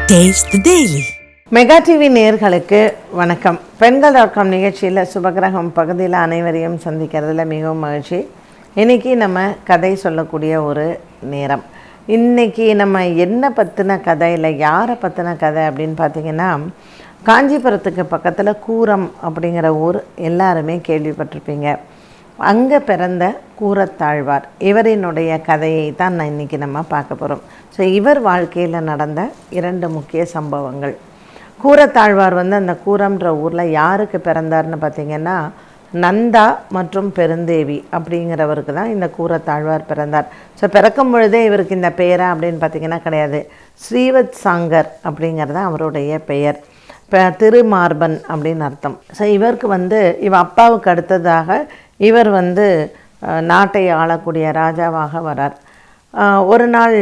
Taste the Daily. Mega TV நேயர்களுக்கு வணக்கம். பெண்கள்.com நிகழ்ச்சியில் சுபகிரகம் பகுதியில் அனைவரையும் சந்திக்கிறதுல மிகவும் மகிழ்ச்சி. இன்றைக்கி நம்ம கதை சொல்லக்கூடிய ஒரு நேரம். இன்றைக்கி நம்ம என்ன பற்றின கதை இல்லை யாரை பற்றின கதை அப்படின்னு பார்த்திங்கன்னா, காஞ்சிபுரத்துக்கு பக்கத்தில் கூரம் அப்படிங்கிற ஊர் எல்லாருமே கேள்விப்பட்டிருப்பீங்க. அங்கே பிறந்த கூரத்தாழ்வார் இவரினுடைய கதையை தான் நான் இன்றைக்கி நம்ம பார்க்க போகிறோம். ஸோ இவர் வாழ்க்கையில் நடந்த 2 முக்கிய சம்பவங்கள். கூரத்தாழ்வார் அந்த கூரம்ன்ற ஊரில் யாருக்கு பிறந்தார்னு பார்த்திங்கன்னா, நந்தா மற்றும் பெருந்தேவி அப்படிங்கிறவருக்கு தான் இந்த கூரத்தாழ்வார் பிறந்தார். ஸோ பிறக்கும் பொழுதே இவருக்கு இந்த பெயரா அப்படின்னு பார்த்திங்கன்னா கிடையாது. ஸ்ரீவத் சாங்கர் அப்படிங்கிறது அவருடைய பெயர். இப்போ திருமார்பன் அப்படின்னு அர்த்தம். ஸோ இவருக்கு இவ அப்பாவுக்கு அடுத்ததாக இவர் நாட்டை ஆளக்கூடிய ராஜாவாக வரார். ஒரு நாள்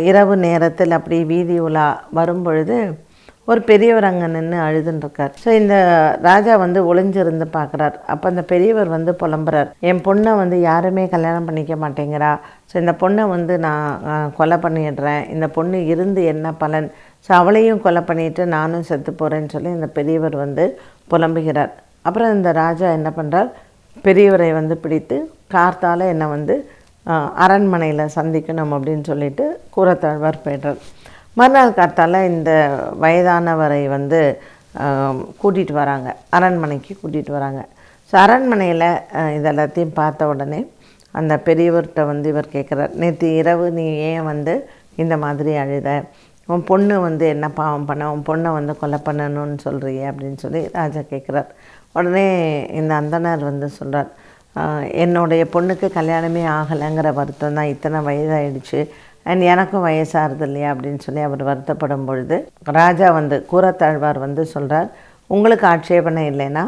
இரவு நேரத்தில் அப்படி வீதி உலா வரும்பொழுது ஒரு பெரியவர் அங்கே நின்று அழுதுன்ட்ருக்கார். ஸோ இந்த ராஜா ஒளிஞ்சிருந்து பார்க்குறார். அப்போ அந்த பெரியவர் புலம்புறார், என் பொண்ணை யாருமே கல்யாணம் பண்ணிக்க மாட்டேங்கிறா. ஸோ இந்த பொண்ணை நான் கொலை பண்ணிடுறேன், இந்த பொண்ணு இருந்து என்ன பலன், ஸோ அவளையும் கொலை பண்ணிவிட்டு நானும் செத்து போகிறேன்னு சொல்லி இந்த பெரியவர் புலம்புகிறார். அப்புறம் இந்த ராஜா என்ன பண்ணுறார், பெரியவரை பிடித்து கார்த்தால் என்னை அரண்மனையில் சந்திக்கணும் அப்படின்னு சொல்லிட்டு கூரத்தாழ்வார் போய்ட்றார். மறுநாள் கார்த்தால் இந்த வயதானவரை கூட்டிகிட்டு வராங்க, அரண்மனைக்கு கூட்டிகிட்டு வராங்க. ஸோ அரண்மனையில் இதெல்லாத்தையும் பார்த்த உடனே அந்த பெரியவர்கிட்ட இவர் கேட்குறார், நேற்று இரவு நீ ஏன் இந்த மாதிரி அழுத, உன் பொண்ணு என்ன பாவம் பண்ண, உன் பொண்ணை கொலை பண்ணணும்னு சொல்கிறியே அப்படின்னு சொல்லி ராஜா கேட்குறார். உடனே இந்த அந்தனர் சொல்கிறார், என்னுடைய பொண்ணுக்கு கல்யாணமே ஆகலைங்கிற வருத்தம் தான், இத்தனை வயதாகிடுச்சு அண்ட் எனக்கும் வயசாகிறது இல்லையா அப்படின்னு சொல்லி அவர் வருத்தப்படும் பொழுது ராஜா கூரத்தாழ்வார் சொல்கிறார், உங்களுக்கு ஆட்சேபனை இல்லைன்னா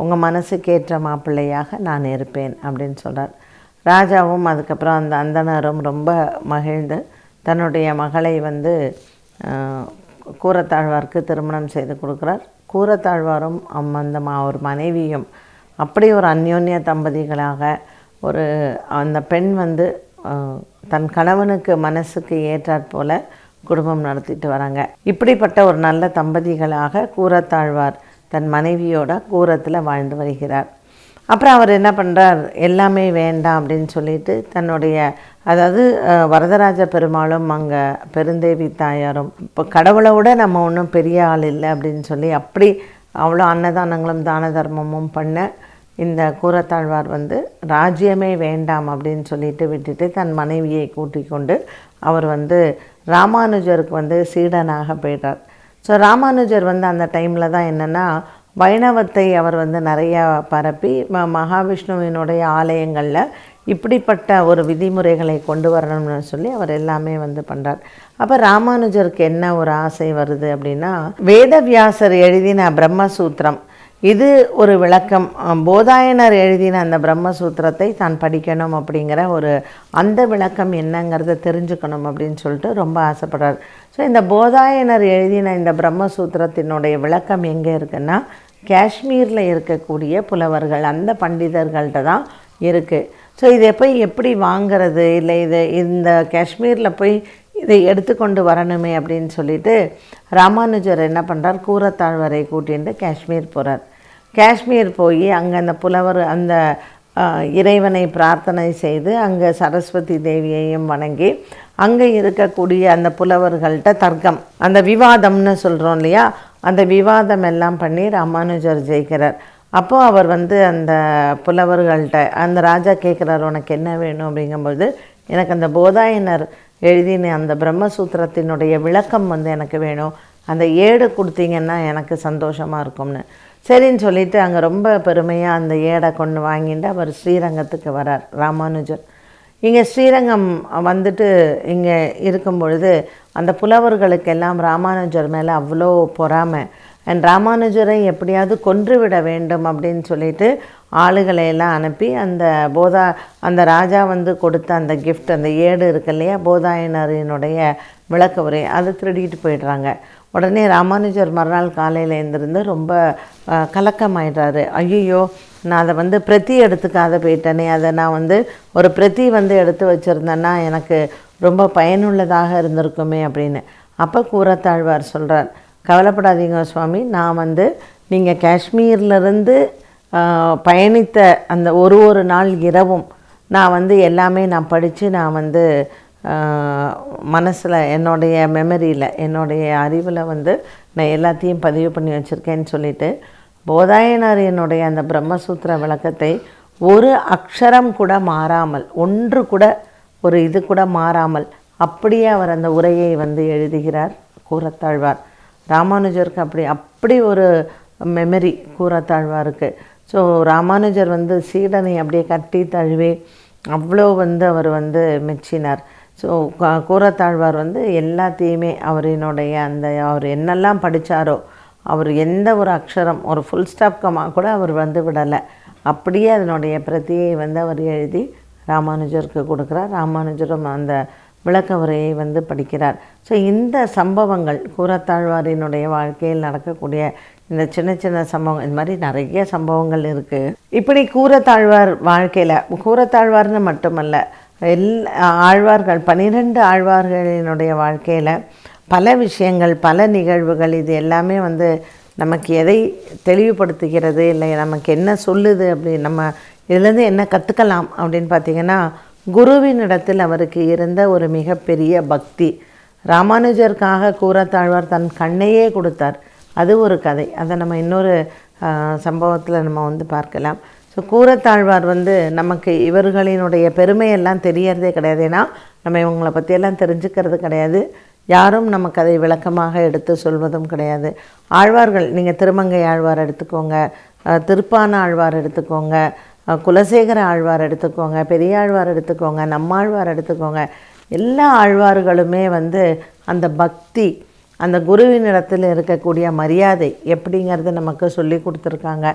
உங்கள் மனசுக்கேற்ற மாப்பிள்ளையாக நான் இருப்பேன் அப்படின்னு சொல்கிறார். ராஜாவும் அதுக்கப்புறம் அந்த அந்தனரும் ரொம்ப மகிழ்ந்து தன்னுடைய மகளை கூரத்தாழ்வாருக்கு திருமணம் செய்து கொடுக்குறார். கூரத்தாழ்வாரும் அந்த ஒரு மனைவியும் அப்படி ஒரு அந்யோன்ய தம்பதிகளாக அந்த பெண் தன் கணவனுக்கு மனசுக்கு ஏற்றாற் போல குடும்பம் நடத்திட்டு வராங்க. இப்படிப்பட்ட ஒரு நல்ல தம்பதிகளாக கூரத்தாழ்வார் தன் மனைவியோட கூரத்தில் வாழ்ந்து வருகிறார். அப்புறம் அவர் என்ன பண்ணுறார், எல்லாமே வேண்டாம் அப்படின்னு சொல்லிட்டு தன்னுடைய, அதாவது வரதராஜ பெருமாளும் அங்கே பெருந்தேவி தாயாரும் இப்போ கடவுளை விட நம்ம ஒன்றும் பெரிய ஆள் இல்லை அப்படின்னு சொல்லி அப்படி அவ்வளோ அன்னதானங்களும் தான தர்மமும் பண்ண இந்த கூரத்தாழ்வார் ராஜ்யமே வேண்டாம் அப்படின்னு சொல்லிட்டு விட்டுட்டு தன் மனைவியை கூட்டிக் கொண்டு அவர் ராமானுஜருக்கு சீடனாக போய்ட்டார். ஸோ ராமானுஜர் அந்த டைமில் தான் என்னென்னா வைணவத்தை அவர் நிறையா பரப்பி மகாவிஷ்ணுவினுடைய ஆலயங்களில் இப்படிப்பட்ட ஒரு விதிமுறைகளை கொண்டு வரணும்னு சொல்லி அவர் எல்லாமே பண்ணுறார். அப்போ ராமானுஜருக்கு என்ன ஒரு ஆசை வருது அப்படின்னா, வேதவியாசர் எழுதின பிரம்மசூத்திரம் இது ஒரு விளக்கம், போதாயனர் எழுதின அந்த பிரம்மசூத்திரத்தை தான் படிக்கணும் அப்படிங்கிற அந்த விளக்கம் என்னங்கிறத தெரிஞ்சுக்கணும் அப்படின்னு சொல்லிட்டு ரொம்ப ஆசைப்படுறார். ஸோ இந்த போதாயனர் எழுதின இந்த பிரம்மசூத்திரத்தினுடைய விளக்கம் எங்கே இருக்குன்னா, காஷ்மீரில் இருக்கக்கூடிய புலவர்கள் அந்த பண்டிதர்கள்ட்ட தான் இருக்குது. ஸோ இதை போய் எப்படி வாங்கிறது, இல்லை இந்த காஷ்மீரில் போய் இதை எடுத்துக்கொண்டு வரணுமே அப்படின்னு சொல்லிட்டு ராமானுஜர் என்ன பண்ணுறார், கூரத்தாழ்வாரை கூட்டிகிட்டு காஷ்மீர் போகிறார். காஷ்மீர் போய் அங்கே அந்த புலவர் அந்த இறைவனை பிரார்த்தனை செய்து அங்கே சரஸ்வதி தேவியையும் வணங்கி அங்கே இருக்கக்கூடிய அந்த புலவர்கள்ட்ட தர்க்கம், அந்த விவாதம்னு சொல்கிறோம் இல்லையா, அந்த விவாதம் எல்லாம் பண்ணி ராமானுஜர் ஜெயிக்கிறார். அப்போது அவர் அந்த புலவர்கள்ட்ட அந்த ராஜா கேட்குறார், உனக்கு என்ன வேணும் அப்படிங்கும்போது, எனக்கு அந்த போதாயனர் எழுதின அந்த பிரம்மசூத்திரத்தினுடைய விளக்கம் எனக்கு வேணும், அந்த ஏடு கொடுத்தீங்கன்னா எனக்கு சந்தோஷமாக இருக்கும்னு. சரின்னு சொல்லிவிட்டு அங்கே ரொம்ப பெருமையாக அந்த ஏடை கொண்டு வாங்கிட்டு அவர் ஸ்ரீரங்கத்துக்கு வரார் ராமானுஜர். இங்கே ஸ்ரீரங்கம் இங்கே இருக்கும் பொழுது அந்த புலவர்களுக்கெல்லாம் ராமானுஜர் மேலே அவ்வளோ பொறாமை அண்ட் ராமானுஜரை எப்படியாவது கொன்றுவிட வேண்டும் அப்படின்னு சொல்லிட்டு ஆளுகளையெல்லாம் அனுப்பி அந்த ராஜா கொடுத்த அந்த கிஃப்ட், அந்த ஏடு இருக்கு இல்லையா, போதாயனரினுடைய விளக்க உரை, அதை திருடிட்டு போயிடுறாங்க. உடனே ராமானுஜர் மறுநாள் காலையில் எழுந்திருந்து ரொம்ப கலக்கமாயிடுறாரு. ஐயோ, நான் அதை பிரதி எடுத்துக்காத போயிட்டேனே, அதை நான் ஒரு பிரதி எடுத்து வச்சுருந்தேன்னா எனக்கு ரொம்ப பயனுள்ளதாக இருந்திருக்குமே அப்படின்னு. அப்போ கூரத்தாழ்வார் சொல்கிறார், கவலைப்படாதீங்க சுவாமி, நான் வந்து நீங்கள் காஷ்மீர்லேருந்து பயணித்த அந்த ஒரு நாள் இரவும் நான் வந்து எல்லாமே நான் படித்து நான் வந்து மனசில் என்னுடைய மெமரியில் என்னுடைய அறிவில் வந்து நான் எல்லாத்தையும் பதிவு பண்ணி வச்சுருக்கேன்னு சொல்லிவிட்டு போதாயனர் என்னுடைய அந்த பிரம்மசூத்திர விளக்கத்தை ஒரு அக்ஷரம் கூட மாறாமல், ஒன்று கூட ஒரு இது கூட மாறாமல் அப்படியே அவர் அந்த உரையை வந்து எழுதுகிறார் கூரத்தாழ்வார். ராமானுஜருக்கு அப்படி ஒரு மெமரி கூரத்தாழ்வாருக்கு. ஸோ ராமானுஜர் வந்து சீடனை அப்படியே கட்டி தழுவி அவ்வளோ வந்து அவர் வந்து மெச்சினார். ஸோ கூரத்தாழ்வார் வந்து எல்லாத்தையுமே அவரினுடைய அந்த அவர் என்னெல்லாம் படித்தாரோ அவர் எந்த ஒரு அக்ஷரம் ஒரு ஃபுல் ஸ்டாப் கமா கூட அவர் வந்து விடலை. அப்படியே அதனுடைய பிரதியை வந்து அவர் எழுதி ராமானுஜருக்கு கொடுக்குறார். ராமானுஜரும் அந்த விளக்க உரையை வந்து படிக்கிறார். ஸோ இந்த சம்பவங்கள் கூரத்தாழ்வாரினுடைய வாழ்க்கையில் நடக்கக்கூடிய இந்த சின்ன சின்ன சம்பவங்கள், இந்த மாதிரி நிறைய சம்பவங்கள் இருக்குது. இப்படி கூரத்தாழ்வார் வாழ்க்கையில் கூரத்தாழ்வார்னு மட்டுமல்ல, ஆழ்வார்கள் 12 ஆழ்வார்களினுடைய வாழ்க்கையில் பல விஷயங்கள், பல நிகழ்வுகள், இது எல்லாமே வந்து நமக்கு எதை தெளிவுபடுத்துகிறது, இல்லை நமக்கு என்ன சொல்லுது, அப்படி நம்ம இதுலேருந்து என்ன கற்றுக்கலாம் அப்படின்னு பார்த்திங்கன்னா, குருவினிடத்தில் அவருக்கு இருந்த ஒரு மிகப்பெரிய பக்தி. ராமானுஜருக்காக கூரத்தாழ்வார் தன் கண்ணையே கொடுத்தார். அது ஒரு கதை, அதை நம்ம இன்னொரு சம்பவத்தில் நம்ம வந்து பார்க்கலாம். ஸோ கூரத்தாழ்வார் வந்து நமக்கு இவர்களினுடைய பெருமையெல்லாம் தெரியறதே கிடையாது. ஏன்னா நம்ம இவங்களை பற்றியெல்லாம் தெரிஞ்சுக்கிறது கிடையாது. யாரும் நமக்கு அதை விளக்கமாக எடுத்து சொல்வதும் கிடையாது. ஆழ்வார்கள், நீங்கள் திருமங்கை ஆழ்வார் எடுத்துக்கோங்க, திருப்பான ஆழ்வார் எடுத்துக்கோங்க, குலசேகர ஆழ்வார் எடுத்துக்கோங்க, பெரியாழ்வார் எடுத்துக்கோங்க, நம்மாழ்வார் எடுத்துக்கோங்க, எல்லா ஆழ்வார்களுமே வந்து அந்த பக்தி, அந்த குருவினிடத்தில் இருக்கக்கூடிய மரியாதை எப்படிங்கிறது நமக்கு சொல்லி கொடுத்துருக்காங்க.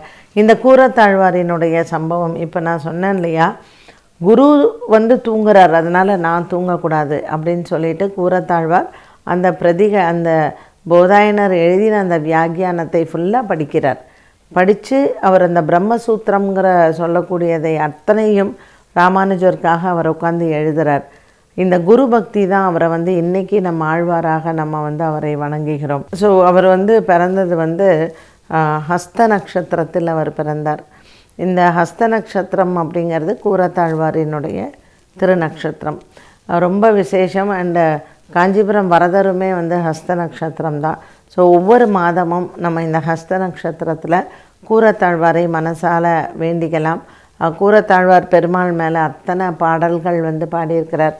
இந்த கூரத்தாழ்வாரினுடைய சம்பவம் இப்போ நான் சொன்னேன் இல்லையா, குரு வந்து தூங்குறார், அதனால் நான் தூங்கக்கூடாது அப்படின்னு சொல்லிட்டு கூரத்தாழ்வார் அந்த அந்த போதாயனர் எழுதின அந்த வியாக்கியானத்தை ஃபுல்லாக படிக்கிறார். படித்து அவர் அந்த பிரம்மசூத்திரங்கிற சொல்லக்கூடியதை அத்தனையும் ராமானுஜருக்காக அவர் உட்காந்து எழுதுகிறார். இந்த குரு பக்தி தான் அவரை வந்து இன்றைக்கி நம்ம ஆழ்வாராக நம்ம வந்து அவரை வணங்குகிறோம். ஸோ அவர் வந்து பிறந்தது வந்து ஹஸ்த நட்சத்திரத்தில் அவர் பிறந்தார். இந்த ஹஸ்த நட்சத்திரம் அப்படிங்கிறது கூரத்தாழ்வாரினுடைய திருநக்ஷத்திரம், ரொம்ப விசேஷம். அண்ட் காஞ்சிபுரம் வரதருமே வந்து ஹஸ்த நட்சத்திரம் தான். ஸோ ஒவ்வொரு மாதமும் நம்ம இந்த ஹஸ்த நட்சத்திரத்தில் கூரத்தாழ்வாரை மனசால் வேண்டிக்கலாம். கூரத்தாழ்வார் பெருமாள் மேலே அத்தனை பாடல்கள் வந்து பாடியிருக்கிறார்.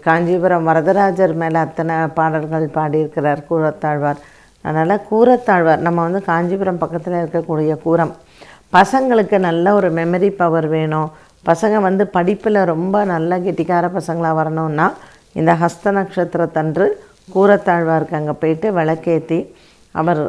காஞ்சிபுரம் வரதராஜர் மேலே அத்தனை பாடல்கள் பாடியிருக்கிறார் கூரத்தாழ்வார். அதனால் கூரத்தாழ்வார் நம்ம வந்து காஞ்சிபுரம் பக்கத்தில் இருக்கக்கூடிய கூரம். பசங்களுக்கு நல்ல ஒரு மெமரி பவர் வேணும், பசங்க வந்து படிப்பில் ரொம்ப நல்ல கெட்டிக்கார பசங்களாக வரணும்னா இந்த ஹஸ்த நட்சத்திரத்தன்று கூரத்தாழ்வாருக்கு அங்கே போயிட்டு விளக்கேற்றி அவர்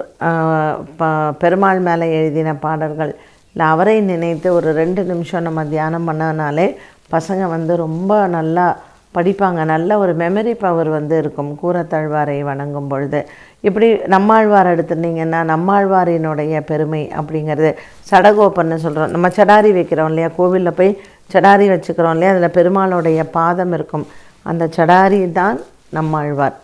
பெருமாள் மேலே எழுதின பாடல்கள் இல்லை அவரை நினைத்து ஒரு 2 நிமிஷம் நம்ம தியானம் பண்ணனாலே பசங்க வந்து ரொம்ப நல்லா படிப்பாங்க. நல்ல ஒரு மெமரி பவர் வந்து இருக்கும் கூரத்தாழ்வாரை வணங்கும் பொழுது. இப்படி நம்மாழ்வார் எடுத்துட்டிங்கன்னா நம்மாழ்வாரினுடைய பெருமை அப்படிங்கிறது சடகோப்பன்னு சொல்கிறோம். நம்ம சடாரி வைக்கிறோம் இல்லையா, கோவிலில் போய் சடாரி வச்சுக்கிறோம் இல்லையா, அதில் பெருமாளுடைய பாதம் இருக்கும். அந்த சடாரி தான் நம்மாழ்வார்.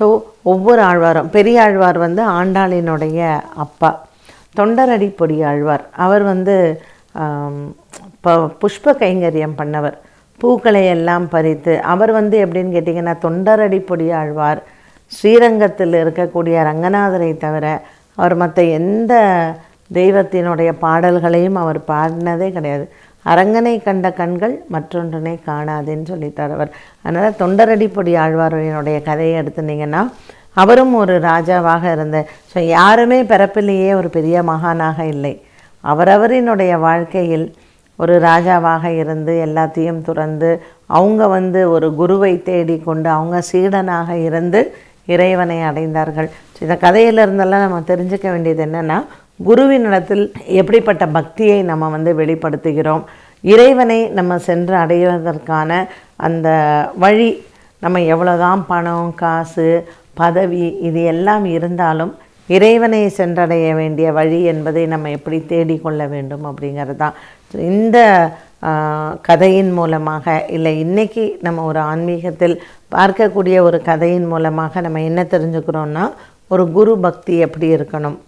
ஸோ ஒவ்வொரு ஆழ்வாரும், பெரிய ஆழ்வார் வந்து ஆண்டாளினுடைய அப்பா, தொண்டரடிப்பொடி ஆழ்வார் அவர் வந்து புஷ்ப கைங்கரியம் பண்ணவர், பூக்களை எல்லாம் பறித்து. அவர் வந்து எப்படின்னு கேட்டிங்கன்னா, தொண்டரடிப்பொடி ஆழ்வார் ஸ்ரீரங்கத்தில் இருக்கக்கூடிய ரங்கநாதரை தவிர அவர் மற்ற எந்த தெய்வத்தினுடைய பாடல்களையும் அவர் பாடினதே கிடையாது. அரங்கனை கண்ட கண்கள் மற்றொன்றனை காணாதுன்னு சொல்லிட்டார் அவர். அதனால் தொண்டரடிப்பொடி ஆழ்வாரினுடைய கதையை எடுத்துட்டிங்கன்னா அவரும் ஒரு ராஜாவாக இருந்த. ஸோ யாருமே பிறப்பிலேயே ஒரு பெரிய மகானாக இல்லை. அவரவரினுடைய வாழ்க்கையில் ஒரு ராஜாவாக இருந்து எல்லாத்தையும் துறந்து அவங்க வந்து ஒரு குருவை தேடிக்கொண்டு அவங்க சீடனாக இருந்து இறைவனை அடைந்தார்கள். இந்த கதையிலிருந்தெல்லாம் நம்ம தெரிஞ்சுக்க வேண்டியது என்னென்னா, குருவினிடத்தில் எப்படிப்பட்ட பக்தியை நம்ம வந்து வெளிப்படுத்துகிறோம், இறைவனை நம்ம சென்று அடைவதற்கான அந்த வழி, நம்ம எவ்வளோதான் பணம் காசு பதவி இது எல்லாம் இருந்தாலும் இறைவனை சென்றடைய வேண்டிய வழி என்பதை நம்ம எப்படி தேடிக்கொள்ள வேண்டும் அப்படிங்கிறது தான். இந்த கதையின் மூலமாக, இல்லை இன்றைக்கி நம்ம ஒரு ஆன்மீகத்தில் பார்க்கக்கூடிய ஒரு கதையின் மூலமாக நம்ம என்ன தெரிஞ்சுக்கிறோன்னா, ஒரு குரு பக்தி எப்படி இருக்கணும்,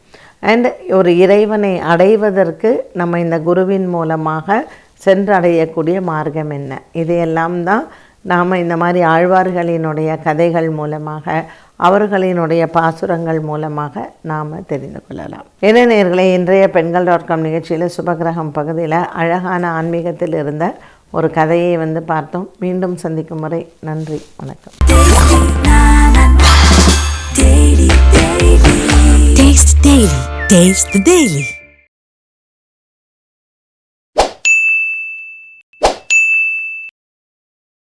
அண்ட் ஒரு இறைவனை அடைவதற்கு நம்ம இந்த குருவின் மூலமாக சென்றடையக்கூடிய மார்க்கம் என்ன, இதையெல்லாம் தான் நாம் இந்த மாதிரி ஆழ்வார்களினுடைய கதைகள் மூலமாக, அவர்களினுடைய பாசுரங்கள் மூலமாக நாம் தெரிந்து கொள்ளலாம். என்ன நேயர்களே, இன்றைய பெண்கள்.com நிகழ்ச்சியில் சுபகிரகம் பகுதியில் அழகான ஆன்மீகத்தில் இருந்த ஒரு கதையை பார்த்தோம். மீண்டும் சந்திக்கும் முறை நன்றி, வணக்கம். Taste the Daily.